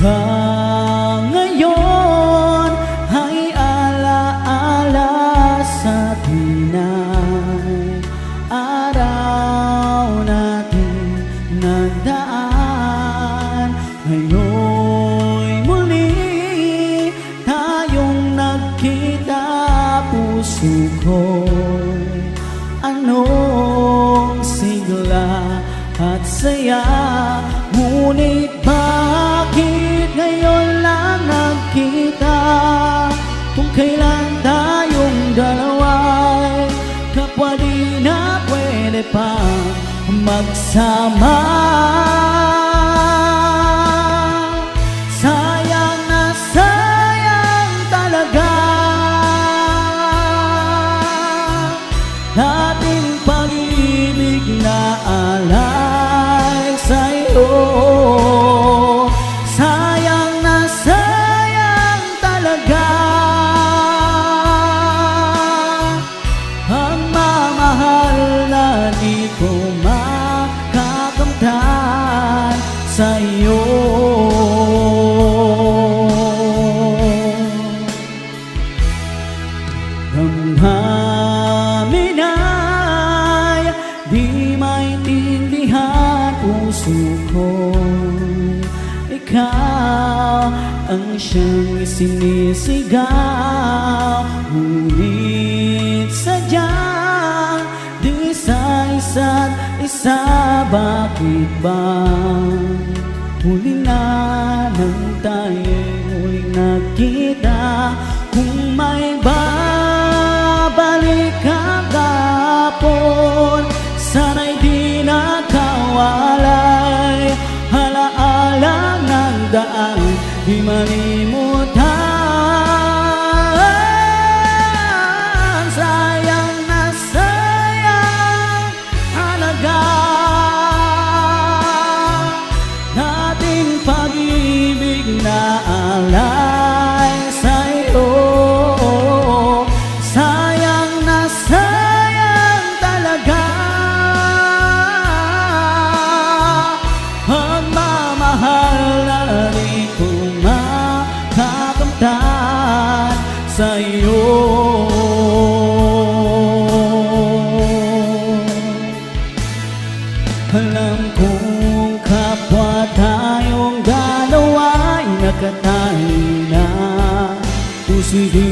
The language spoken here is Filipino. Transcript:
Hanggang ngayon ay alaala sa tinay araw natin nagdaan. Ngayon'y muli tayong nagkita, puso ko'y anong sigla at saya. Ngunit bakit ngayon lang nagkita, kung kailan tayong dalawa'y kapwa di na pwede pa magsama? Sayang na sayang talaga dating pag-ibig na alay sa'yo. Sayang na sayang talaga ang mamahal na di ko makakamtan sa'yo. Damdamin ay di maintindihan, puso ko'y ikaw ang siyang sinisigaw. Ngunit sadyang di sa isa't isa, bakit ba huli na nang tayo'y muling nagkita? Kung may babalik ang kahapon, sana'y di nakawalay. Alaala ng daan di malimutan. Sayang na sayang halaga dating pag-ibig na alay sa'yo. Sayang na sayang talaga ang mamahal na di ko makakamtan sa'yo. Alam kong kapwa tayong dalawa'y nakatali na, puso'y di